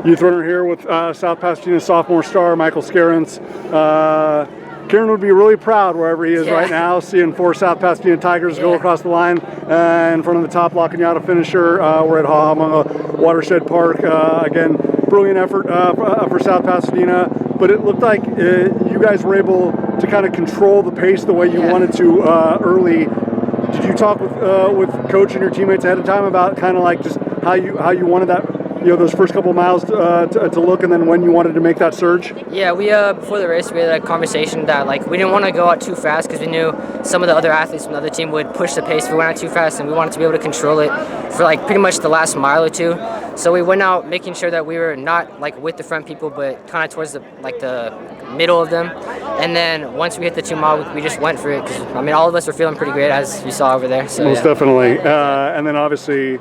Youth runner here with South Pasadena sophomore star Michael Scarince. Keeran would be really proud wherever he is right now, seeing 4 South Pasadena Tigers go across the line in front of the top La Cañada finisher. We're at Hahamongna Watershed Park. Again, brilliant effort for South Pasadena, but it looked like you guys were able to kind of control the pace the way you wanted to early. Did you talk with coach and your teammates ahead of time about kind of like just how you wanted that, those first couple of miles to look, and then when you wanted to make that surge? Yeah, we before the race we had a conversation that we didn't want to go out too fast because we knew some of the other athletes from the other team would push the pace if we went out too fast, and we wanted to be able to control it for pretty much the last mile or two. So we went out making sure that we were not with the front people, but kind of towards the middle of them. And then once we hit the 2 mile, we just went for it because all of us were feeling pretty great, as you saw over there. So, most definitely. And then obviously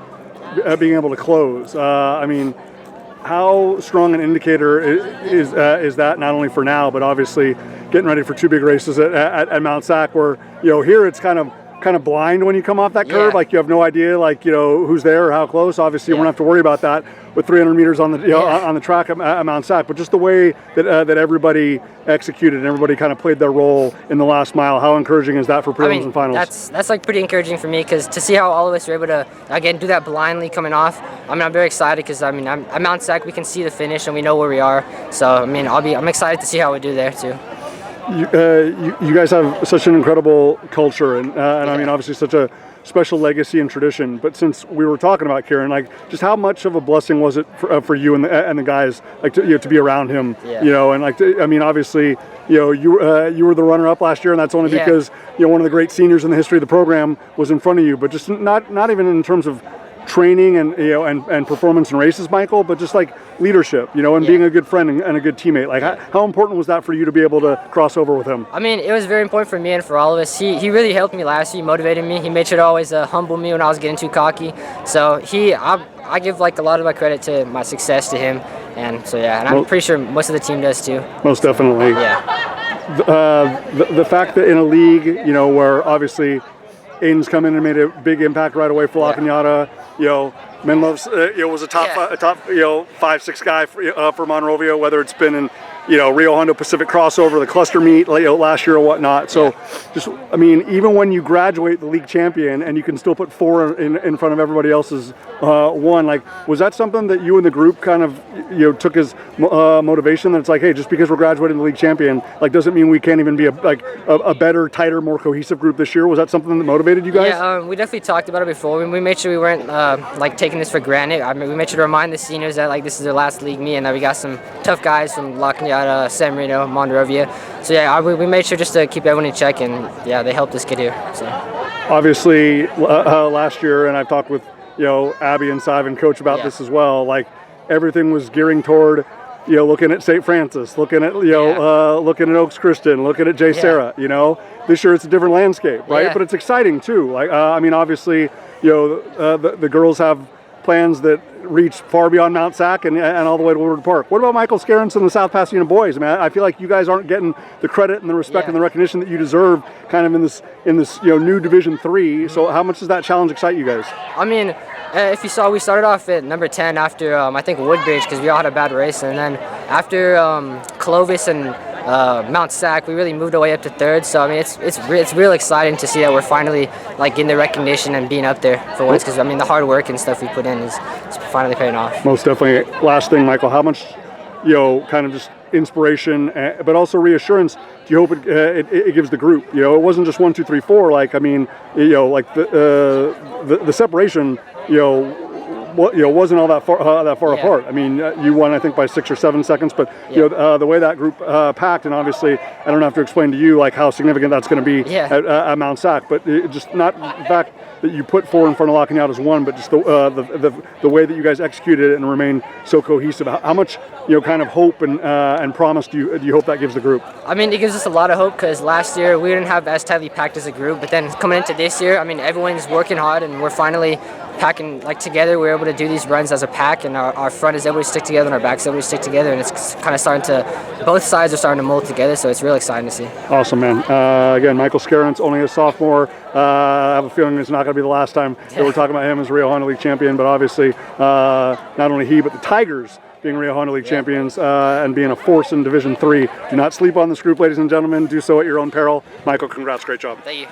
being able to close. How strong an indicator is that, not only for now, but obviously getting ready for 2 big races at Mount Sac, where here it's kind of blind when you come off that curve, you have no idea who's there or how close. Obviously you won't have to worry about that with 300 meters on the on the track at Mount Sac, but just the way that everybody executed and everybody kind of played their role in the last mile. How encouraging is that for prelims and finals? That's pretty encouraging for me, because to see how all of us were able to again do that blindly coming off. I'm very excited because I'm at Mount Sac, we can see the finish and we know where we are. So I'm excited to see how we do there too. You guys have such an incredible culture, and obviously such a special legacy and tradition. But since we were talking about Keeran, just how much of a blessing was it for you and the guys to be around him? Obviously you were the runner-up last year, and that's only because one of the great seniors in the history of the program was in front of you. But just not even in terms of training and and performance in races, Michael, but just leadership, and being a good friend and a good teammate. How important was that for you to be able to cross over with him? It was very important for me and for all of us. He really helped me last year. He motivated me. He made sure to always humble me when I was getting too cocky. So I give a lot of my credit to my success to him, and so and I'm pretty sure most of the team does too. Most definitely. The fact that in a league, where obviously Aiden's come in and made a big impact right away for La Cañada. Menlove's was a top 5-6 guy for Monrovia, whether it's been in Rio Hondo Pacific crossover, the cluster meet last year or whatnot. So just even when you graduate the league champion and you can still put 4 in front of everybody else's 1, was that something that you and the group kind of took as motivation, that it's hey, just because we're graduating the league champion doesn't mean we can't even be a better, tighter, more cohesive group this year? Was that something that motivated you guys? Yeah, we definitely talked about it before. We made sure we weren't taking this for granted. We made sure to remind the seniors that this is their last league meet, and that we got some tough guys from La Cañada, San Marino, Monrovia. So we made sure just to keep everyone in check, and they helped us get here. So obviously last year, and I've talked with Abby and Sive and coach about this as well, everything was gearing toward looking at St. Francis, looking at looking at Oaks Christian, looking at J. Sarah. This year it's a different landscape, right? But it's exciting too. Obviously the girls have plans that reach far beyond Mount Sac and all the way to Woodward Park. What about Michael Scarince and the South Pasadena boys? I feel like you guys aren't getting the credit and the respect and the recognition that you deserve kind of in this new Division 3. So how much does that challenge excite you guys? If you saw, we started off at number 10 after I think Woodbridge, because we all had a bad race, and then after Clovis and Mount Sac, we really moved away up to 3rd. So it's real exciting to see that we're finally getting the recognition and being up there for once, because the hard work and stuff we put in is finally paying off. Most definitely. Last thing, Michael, how much kind of just inspiration but also reassurance do you hope it gives the group? It wasn't just 1, 2, 3, 4. The separation wasn't all that far apart. You won, I think, by 6 or 7 seconds, but the way that group packed, and obviously I don't have to explain to you how significant that's going to be at Mount Sac, but just not the fact that you put 4 in front of La Cañada as 1, but just the way that you guys executed it and remained so cohesive. How much kind of hope and promise do you hope that gives the group? It gives us a lot of hope, because last year we didn't have as tightly packed as a group, but then coming into this year, everyone's working hard, and we're finally packing together. We're able to do these runs as a pack, and our front is able to stick together and our back is able to stick together, and it's kind of starting to, both sides are starting to mold together, so it's really exciting to see. Awesome, man. Again, Michael Scarince, only a sophomore. I have a feeling it's not going to be the last time that we're talking about him as Rio Hondo League champion. But obviously, not only he, but the Tigers being Rio Hondo League champions and being a force in Division 3. Do not sleep on this group, ladies and gentlemen. Do so at your own peril. Michael, congrats. Great job. Thank you.